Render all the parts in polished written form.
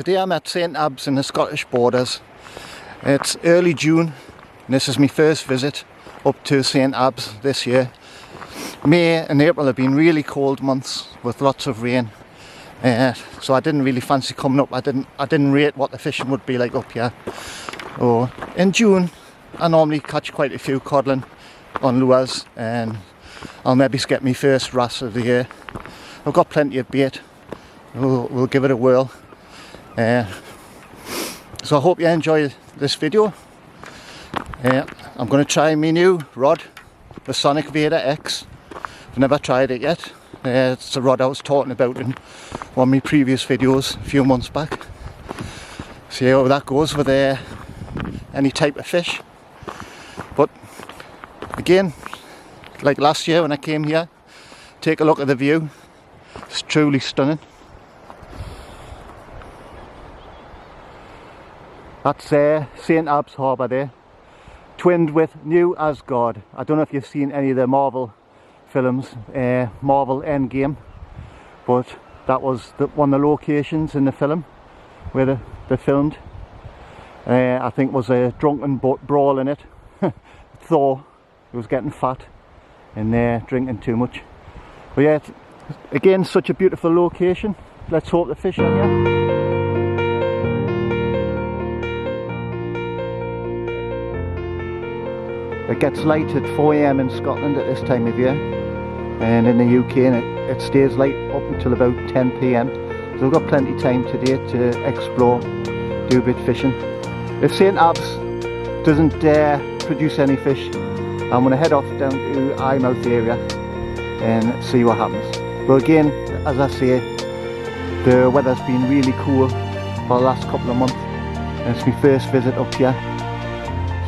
Today I'm at St Abbs in the Scottish borders. It's early June and this is my first visit up to St Abbs this year. May and April have been really cold months with lots of rain, so I didn't really fancy coming up. I didn't rate what the fishing would be like up here. In June I normally catch quite a few codling on lures and I'll maybe get my first wrasse of the year. I've got plenty of bait. We'll give it a whirl. So I hope you enjoy this video. I'm going to try my new rod, the Sonic Vader X. I've never tried it yet. It's the rod I was talking about in one of my previous videos a few months back. See how that goes with any type of fish. But again, like last year when I came here, take a look at the view. It's truly stunning. That's St Abbs Harbour there, twinned with New Asgard. I don't know if you've seen any of the Marvel films, Marvel Endgame, but that was one of the locations in the film where they filmed. I think was a drunken brawl in it. Thor, he was getting fat and drinking too much. But yeah, again, such a beautiful location. Let's hope the fish are here. It gets light at 4 AM in Scotland at this time of year, and in the UK it stays light up until about 10 PM. So we've got plenty of time today to explore, do a bit of fishing. If St Abbs doesn't produce any fish, I'm going to head off down to Eyemouth area and see what happens. But again, as I say, the weather's been really cool for the last couple of months and it's my first visit up here.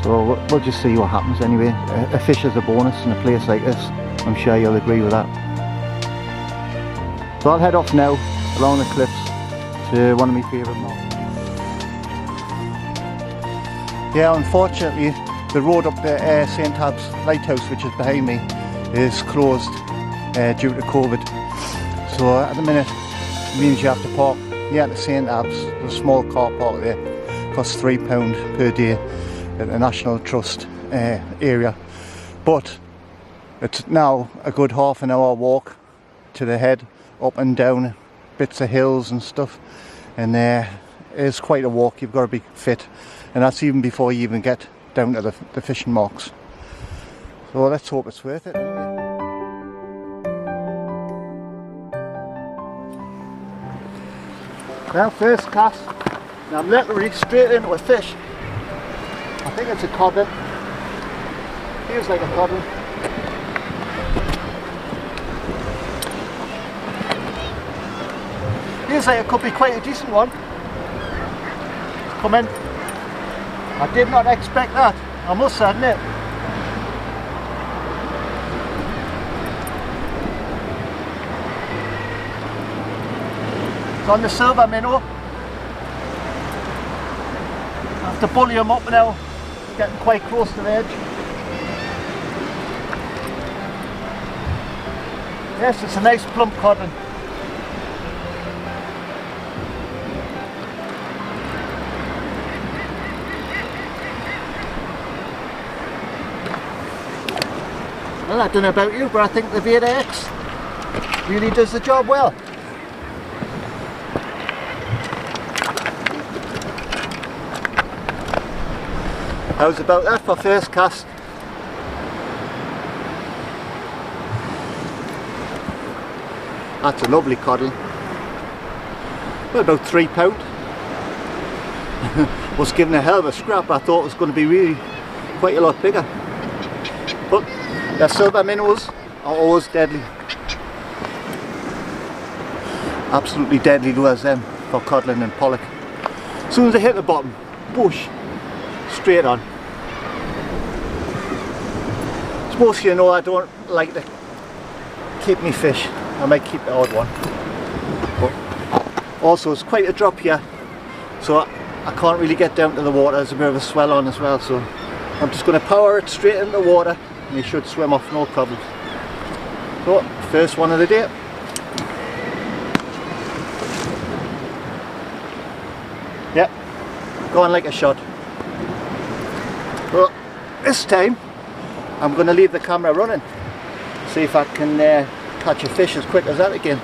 So we'll just see what happens anyway. A fish is a bonus in a place like this. I'm sure you'll agree with that. So I'll head off now along the cliffs to one of my favourite marks. Yeah, unfortunately the road up to St Abbs Lighthouse, which is behind me, is closed due to COVID. So at the minute it means you have to park near to St Abbs. There's a small car park there. It costs £3 per day at the National Trust area, but it's now a good half an hour walk to the head, up and down bits of hills and stuff, and it is quite a walk. You've got to be fit, and that's even before you even get down to the fishing marks. So let's hope it's worth it anyway. Now first cast, and I'm literally straight into a fish. I think it's a codling. Feels like a codling. Feels like it could be quite a decent one. Come in. I did not expect that, I must admit. It's on the silver minnow. I have to bully him up now. Getting quite close to the edge. Yes, it's a nice plump codling. Well, I don't know about you, but I think the Vader X really does the job well. How's about that for first cast? That's a lovely codling. Well, about £3. Was given a hell of a scrap. I thought it was going to be really quite a lot bigger. But the silver minnows are always deadly. Absolutely deadly lures them for codling and pollack. As soon as they hit the bottom, whoosh, straight on. As most of you know, I don't like to keep me fish. I might keep the odd one. But also it's quite a drop here, so I can't really get down to the water. There's a bit of a swell on as well, so I'm just going to power it straight into the water and he should swim off no problems. So, first one of the day. going like a shot. Well, this time I'm going to leave the camera running, see if I can catch a fish as quick as that again.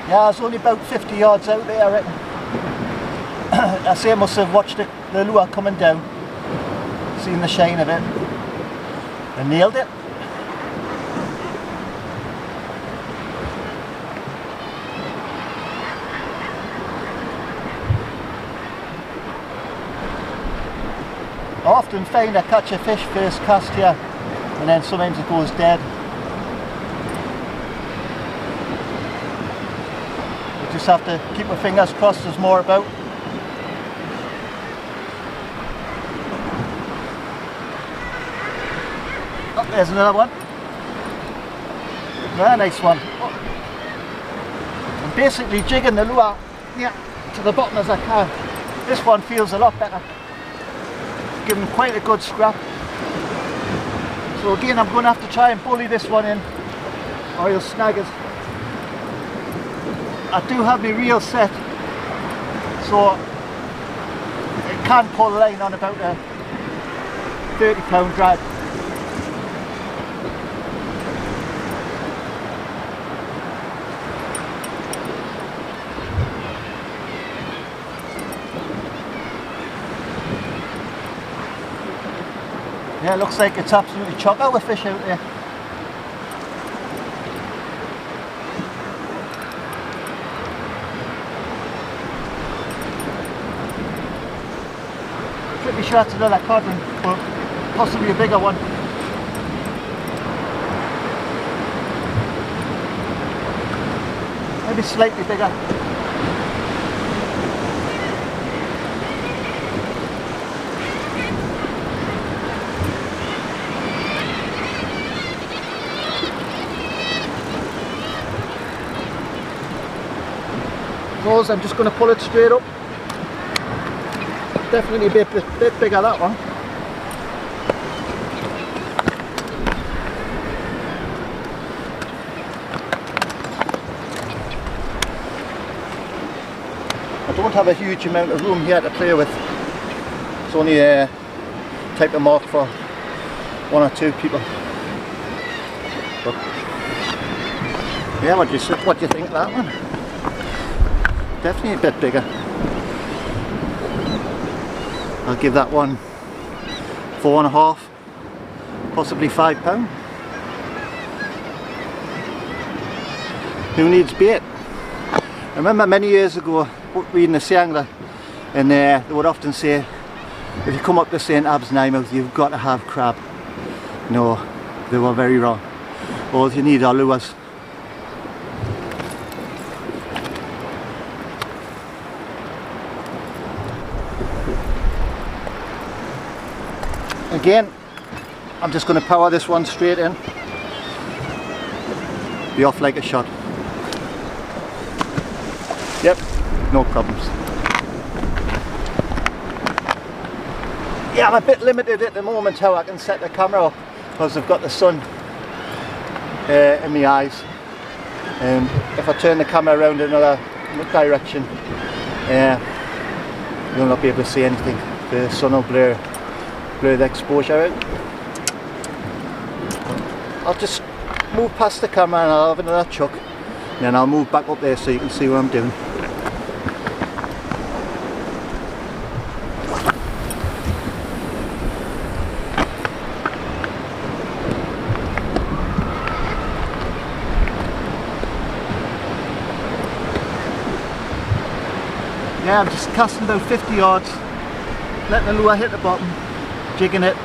Yeah, it's only about 50 yards out there, I reckon. I say I must have watched the lure coming down, seen the shine of it, and nailed it. I often find I catch a fish first cast here, and then sometimes it goes dead. Just have to keep my fingers crossed there's more about. Oh, there's another one. Another nice one. Oh. I'm basically jigging the lure to the bottom as I can. This one feels a lot better. Give him quite a good scrap. So again, I'm going to have to try and bully this one in, or he'll snag us. I do have my reel set, so it can pull the line on about a 30-pound drag. Yeah, it looks like it's absolutely chocker with fish out there. Pretty sure it's another codling, but possibly a bigger one. Maybe slightly bigger. I'm just going to pull it straight up. Definitely a bit bigger, that one. I don't have a huge amount of room here to play with. It's only a type of mark for one or two people. But yeah, what do you think of that one? Definitely a bit bigger. I'll give that one 4.5, possibly £5. Who needs bait? I remember many years ago reading the Sea Angler, and they would often say, if you come up to St Abbs and Eyemouth, you've got to have crab. No, they were very wrong. All you need are lures. Again, I'm just going to power this one straight in. Be off like a shot. Yep, no problems. Yeah, I'm a bit limited at the moment how I can set the camera up, because I've got the sun in my eyes. And if I turn the camera around in another direction, you'll not be able to see anything. The sun will blur the exposure out. I'll just move past the camera and I'll have another chuck, and then I'll move back up there so you can see what I'm doing. Yeah, I'm just casting about 50 yards, letting the lure hit the bottom, jigging it.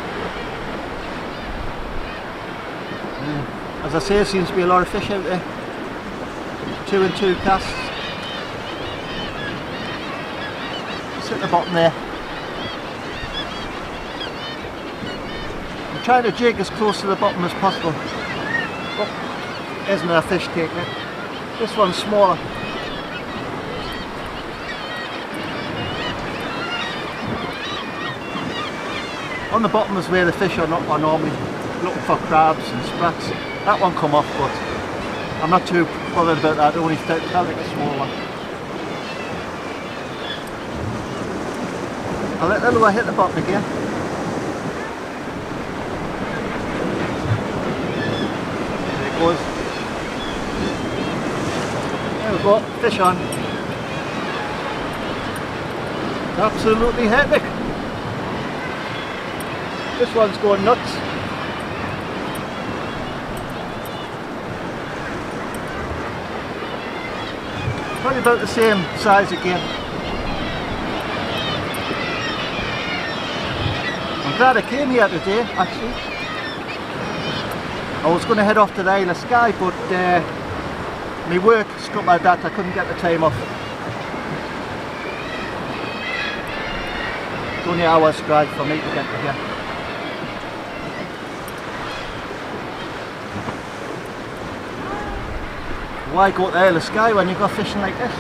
As I say, there seems to be a lot of fish out there. 2 and 2 casts. Just at the bottom there. I'm trying to jig as close to the bottom as possible. Oh, there's another fish taking it. This one's smaller. On the bottom is where the fish are normally looking for crabs and sprats. That one come off, but I'm not too bothered about that. It only felt like a small one. I'll let the lure hit the bottom again. There it goes. There we go, fish on. Absolutely hectic. This one's going nuts. Probably about the same size again. I'm glad I came here today, actually. I was going to head off to the Isle of Skye, but my work stuck like that, I couldn't get the time off. It's only an hour's drive for me to get to here. Why go to the Isle of Skye when you've got fishing like this?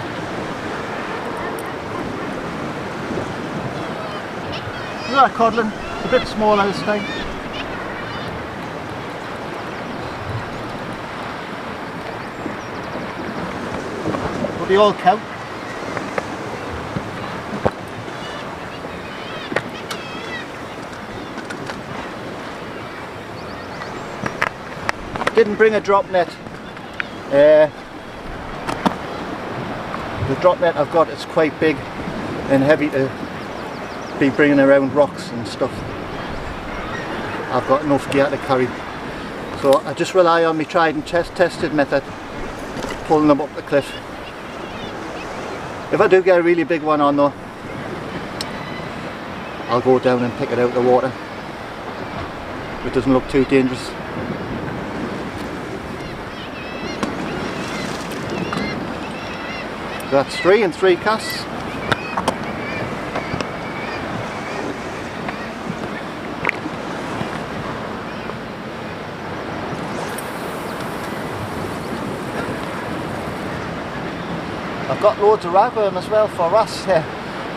Look at that codlin, it's a bit smaller this time. But they all count. Didn't bring a drop net. The drop net I've got is quite big and heavy to be bringing around rocks and stuff. I've got enough gear to carry, so I just rely on my tried and tested method, pulling them up the cliff. If I do get a really big one on though, I'll go down and pick it out of the water. It doesn't look too dangerous. That's 3 and 3 casts. I've got loads of ragworm as well for wrasse here,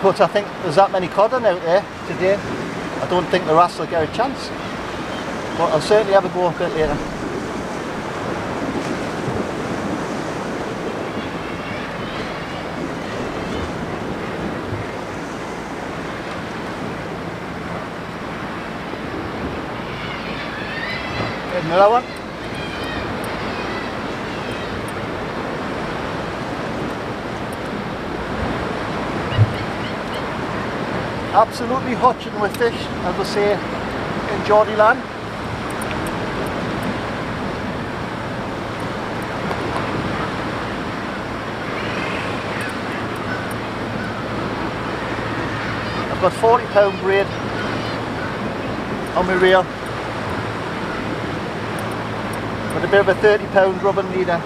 but I think there's that many codlin out there today. I don't think the wrasse will get a chance, but I'll certainly have a go a bit later. Another one. Absolutely hotching with fish, as I say in Geordie land. I've got 40-pound braid on my reel. With a bit of a 30-pound rubbing leader,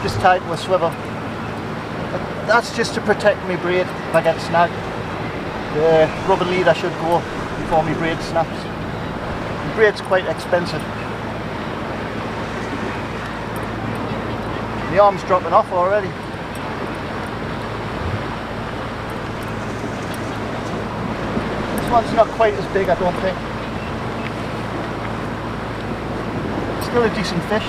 just tied to a swivel. That's just to protect my braid if I get snagged. The rubbing leader should go before my braid snaps. The braid's quite expensive. The arm's dropping off already. This one's not quite as big, I don't think. Still a decent fish.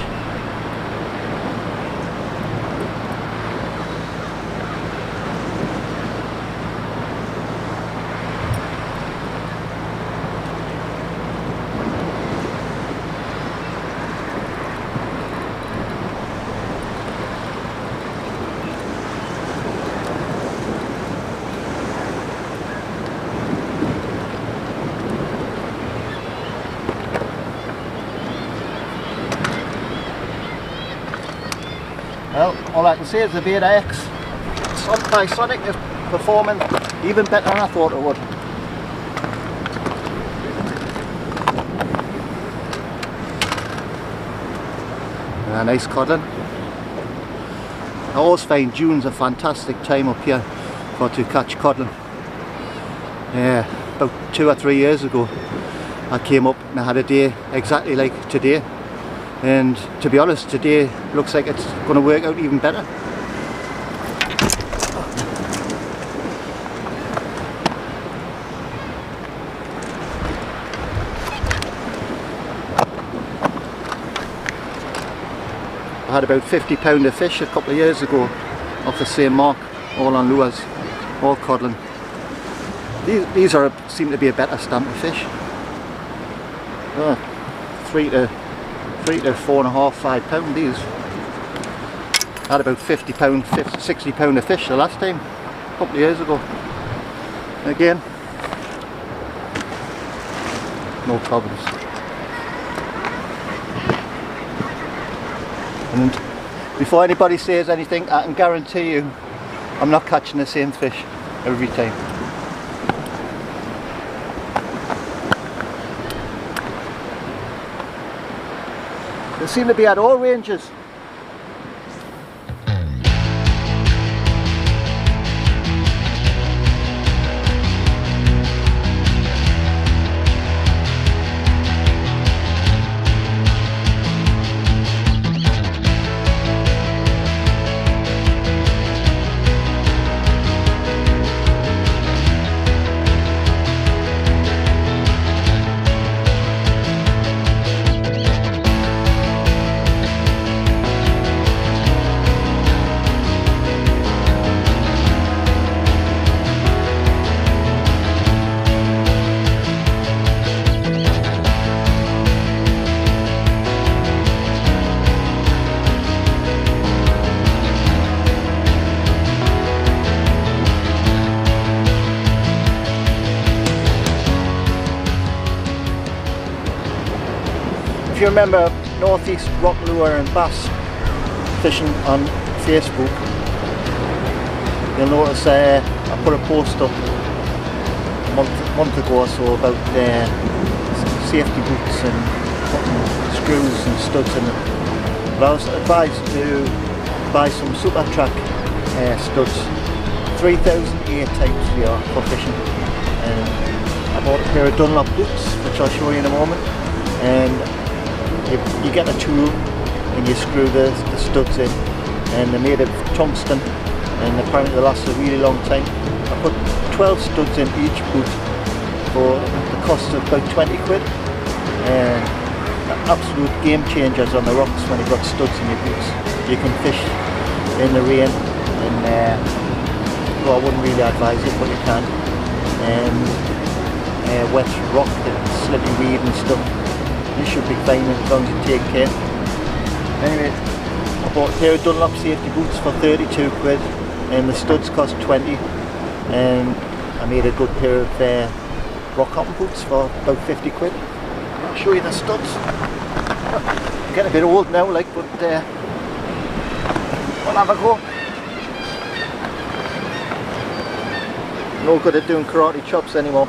Well, all I can say is the Beta X by Sonic is performing even better than I thought it would. A nice codlin. I always find June's a fantastic time up here to catch codlin. About 2 or 3 years ago I came up and I had a day exactly like today. And to be honest, today looks like it's going to work out even better. I had about £50 of fish a couple of years ago off the same mark, all on lures, all codling. These seem to be a better stamp of fish. 3 to 4.5, £5 these. I had about £50, £60 of fish the last time, a couple of years ago. Again, no problems. And before anybody says anything, I can guarantee you I'm not catching the same fish every time. They seem to be at all ranges. If you remember Northeast Rock Lure and Bass fishing on Facebook, you'll notice I put a post up a month ago or so about safety boots and putting screws and studs in them. But I was advised to buy some Super Track studs, 3008 types they are for fishing. And I bought a pair of Dunlop boots, which I'll show you in a moment. And you get a tool and you screw the studs in, and they're made of tungsten, and apparently they last a really long time. I put 12 studs in each boot for the cost of about 20 quid. Absolute game changers on the rocks when you've got studs in your boots. You can fish in the rain, and well, I wouldn't really advise it, but you can. Wet rock, slippery weed and stuff. You should be fine as long as you take care. Anyway, I bought a pair of Dunlop safety boots for 32 quid, and the studs cost 20, and I made a good pair of rock cotton boots for about 50 quid. I'll show you the studs. I'm getting a bit old now, like, but we'll have a go. No good at doing karate chops anymore.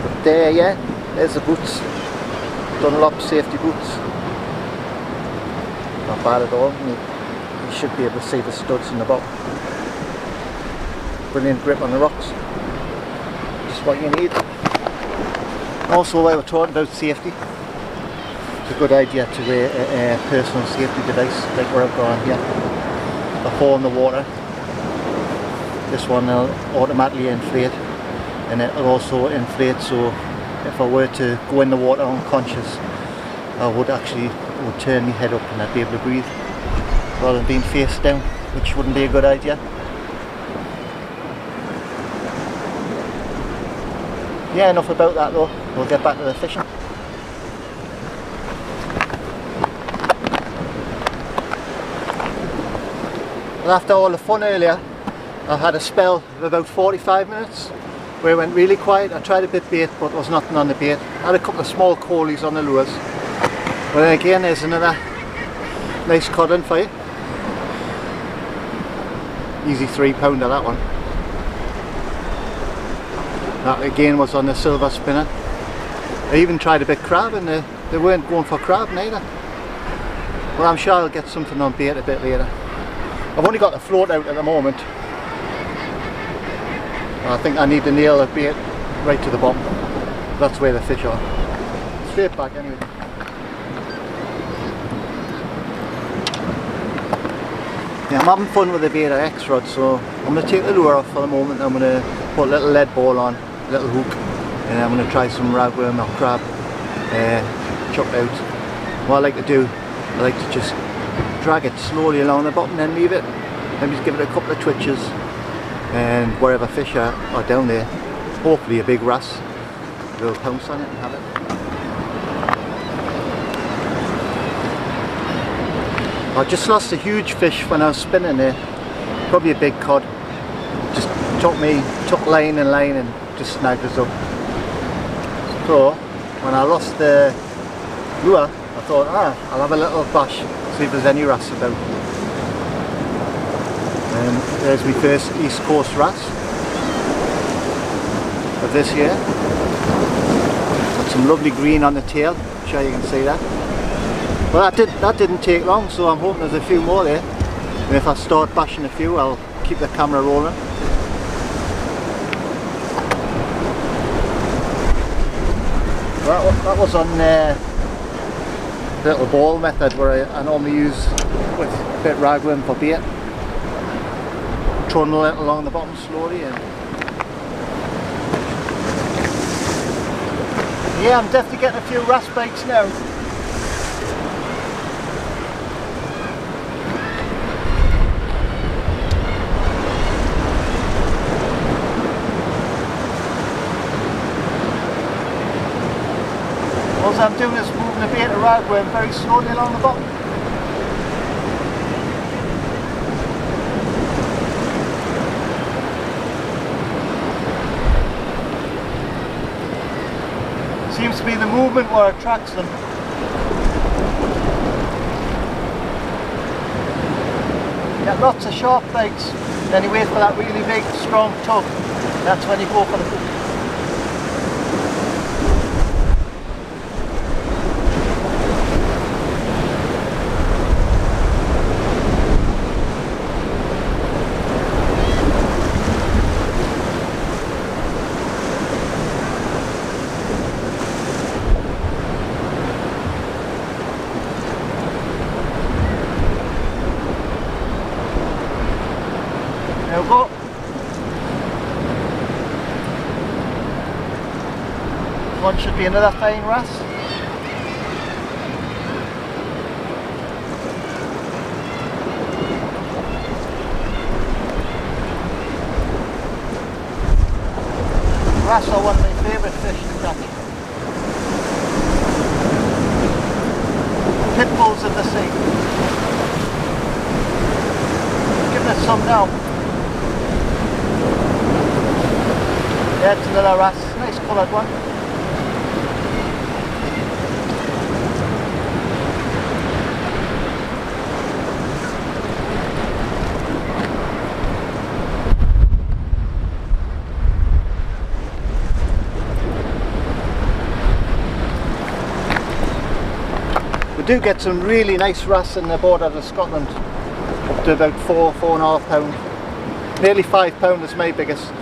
But yeah, there's the boots. Dunlop safety boots. Not bad at all. You should be able to see the studs in the bottom. Brilliant grip on the rocks. Just what you need. Also, while we're talking about safety, it's a good idea to wear a personal safety device like what I've got on here. If I fall in the water, this one will automatically inflate, and it will also inflate, so if I were to go in the water unconscious, I would turn my head up and I'd be able to breathe rather than being face down, which wouldn't be a good idea. Yeah, enough about that though. We'll get back to the fishing. Well, after all the fun earlier, I had a spell of about 45 minutes where it went really quiet. I tried a bit bait, but there was nothing on the bait. I had a couple of small coalies on the lures. But then again, there's another nice codling for you. Easy £3-pounder that one. That again was on the silver spinner. I even tried a bit crab, and they weren't going for crab neither. Well, I'm sure I'll get something on bait a bit later. I've only got the float out at the moment. I think I need to nail the bait right to the bottom. That's where the fish are. Straight back anyway. Yeah, I'm having fun with the beta X rod, so I'm going to take the lure off for the moment. I'm going to put a little lead ball on, a little hook, and I'm going to try some ragworm or crab chucked out. What I like to do, I like to just drag it slowly along the bottom, then leave it. Then just give it a couple of twitches, and wherever fish are down there, hopefully a big wrasse, we'll pounce on it and have it. I just lost a huge fish when I was spinning there, probably a big cod. Just took line and just snagged us up. So when I lost the lure, I thought, I'll have a little bash, see if there's any wrasse about. And there's my first East Coast wrasse of this year. Got some lovely green on the tail, I'm sure you can see that. Well, that didn't take long, so I'm hoping there's a few more there. And if I start bashing a few, I'll keep the camera rolling. That was on the little ball method where I normally use with a bit of ragworm for bait. Trundle it along the bottom slowly, and yeah, I'm definitely getting a few wrasse bites now. All I'm doing is moving a bait of ragworm very slowly along the bottom. Seems to be the movement what attracts them. Get lots of sharp bites, then you wait for that really big strong tug. That's when you go for the hook. There we go. One should be another fine wrasse. Wrasse are one of my favourite fish to catch. Pit bulls of the sea. Give it some now. Yeah, it's another wrasse, nice coloured one. We do get some really nice wrasse in the border of Scotland, up to about 4.5 pound. Nearly 5 pound is my biggest.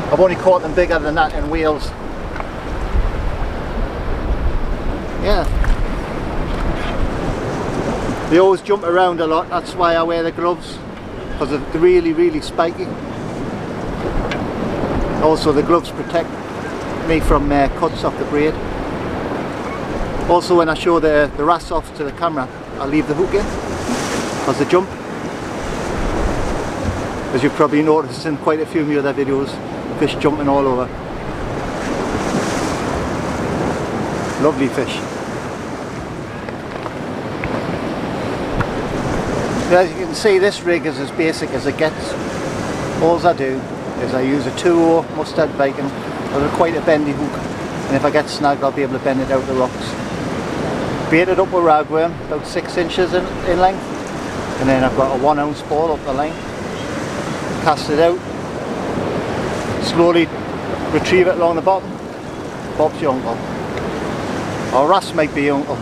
I've only caught them bigger than that in Wales. Yeah. They always jump around a lot, that's why I wear the gloves, because they're really, really spiky. Also the gloves protect me from cuts off the braid. Also when I show the wrasse off to the camera, I leave the hook in, because they jump. As you've probably noticed in quite a few of my other videos, fish jumping all over. Lovely fish. As you can see, this rig is as basic as it gets. All I do is I use a 2-0 mustard bacon with quite a bendy hook, and if I get snagged I'll be able to bend it out the rocks. Baited up with ragworm, about 6 inches in length, and then I've got a 1 ounce ball up the line. Cast it out. Slowly retrieve it along the bottom. Bob's your uncle. Or wrasse might be your uncle.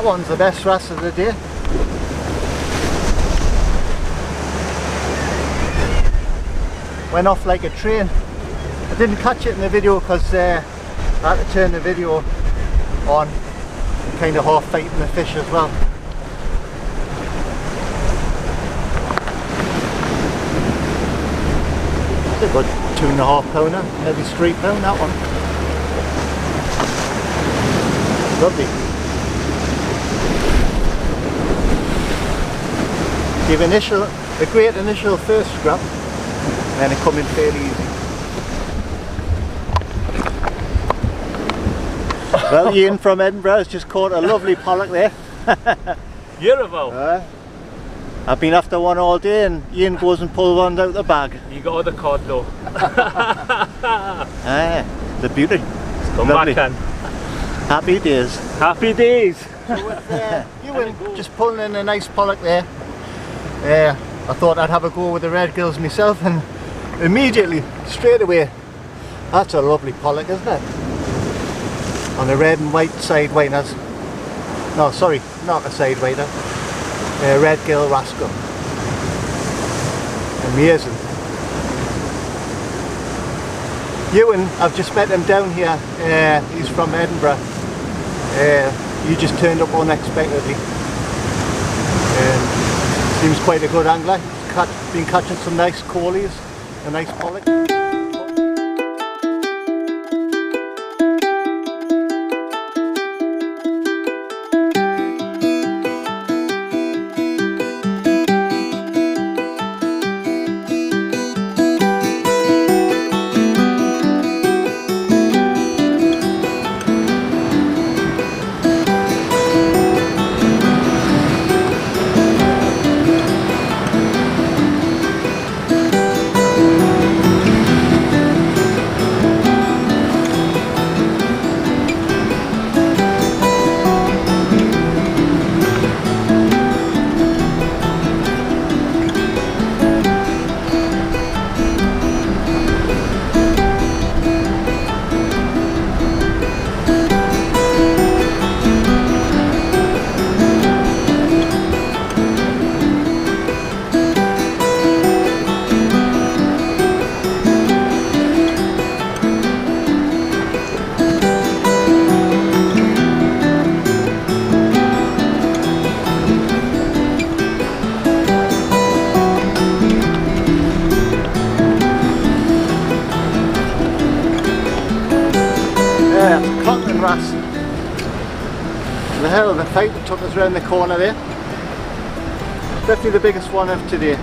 one's the best wrasse of the day. Went off like a train. I didn't catch it in the video because I had to turn the video on, kind of half fighting the fish as well. It's a good 2.5 pounder, maybe 3 pound that one. Lovely. Give a great initial first scrap, and then it come in fairly easy. Well, Ian from Edinburgh has just caught a lovely pollock there. Beautiful. I've been after one all day, and Ian goes and pulls one out the bag. You got the cod though. The beauty. Come back then. Happy days. Happy days. So with Ewan just pulling in a nice pollock there, I thought I'd have a go with the red gills myself, and immediately, straight away, that's a lovely pollock, isn't it? On a red and white side waders. No, sorry, not a side wader. Red gill rascal. Amazing. Ewan, I've just met him down here. He's from Edinburgh. He just turned up unexpectedly. Seems quite a good angler. Been catching some nice coalies, a nice pollock. Wrasse. The hell of a fight that took us round the corner there. Definitely the biggest one of today.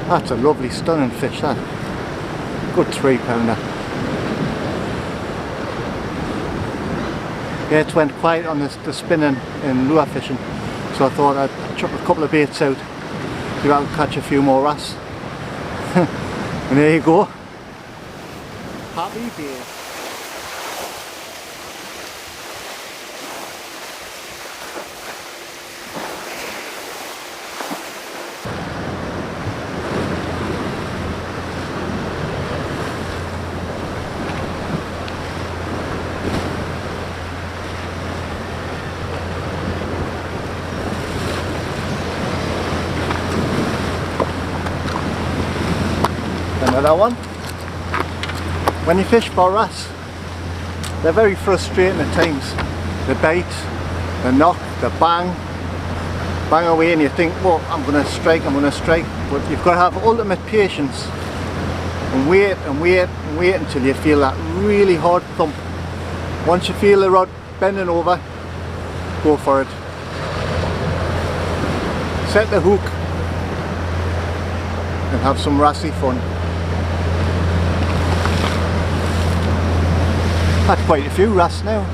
That's a lovely stunning fish, that. Good 3 pounder. Yeah, it went quiet on the spinning in lure fishing, so I thought I'd chuck a couple of baits out, see if I could catch a few more wrasse. And there you go. Happy days. Another one. When you fish for wrasse, they're very frustrating at times. The bite, the knock, the bang away, and you think, well, I'm going to strike, but you've got to have ultimate patience and wait and wait and wait until you feel that really hard thump. Once you feel the rod bending over, go for it. Set the hook and have some wrasse fun. Had quite a few wrasse now.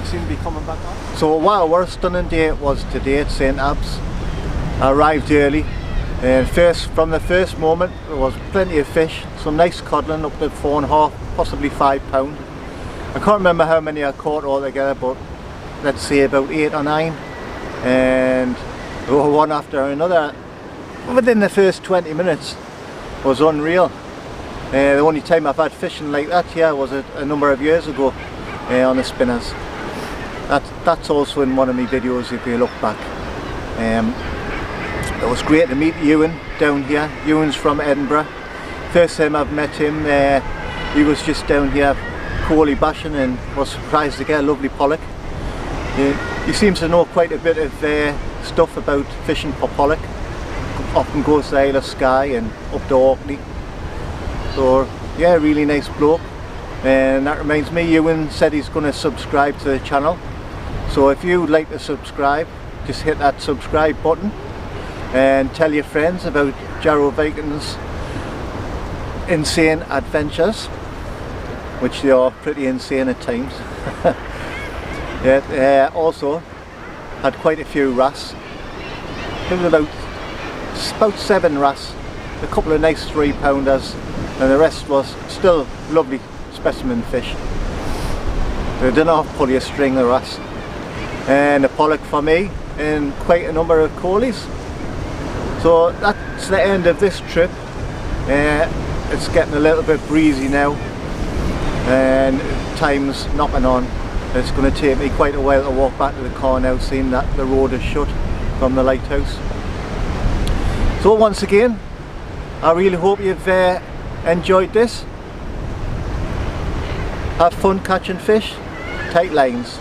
Seem to be coming back on. So wow, what a stunning day it was today at St Abbs. I arrived early. From the first moment there was plenty of fish, some nice codling up to 4.5, possibly 5 pound. I can't remember how many I caught altogether, but let's say about 8 or 9. And were one after another. Within the first 20 minutes was unreal. The only time I've had fishing like that here was a number of years ago on the spinners. That's also in one of my videos if you look back. It was great to meet Ewan down here. Ewan's from Edinburgh. First time I've met him, he was just down here coley bashing and was surprised to get a lovely pollock. He seems to know quite a bit of stuff about fishing for pollock. Often goes to Isle of Skye and up to Orkney. So yeah, really nice bloke. And that reminds me, Ewan said he's going to subscribe to the channel. So if you'd like to subscribe, just hit that subscribe button and tell your friends about Jarrow Vikings' insane adventures, which they are pretty insane at times. Yeah, also had quite a few wrasse. There was about 7 wrasse, a couple of nice 3-pounders, and the rest was still lovely specimen fish. They didn't have to pull your string, the wrasse. And a pollock for me, and quite a number of coalies. So that's the end of this trip. It's getting a little bit breezy now, and time's knocking on. It's going to take me quite a while to walk back to the car now, seeing that the road is shut from the lighthouse. So once again, I really hope you've enjoyed this. Have fun catching fish, tight lines.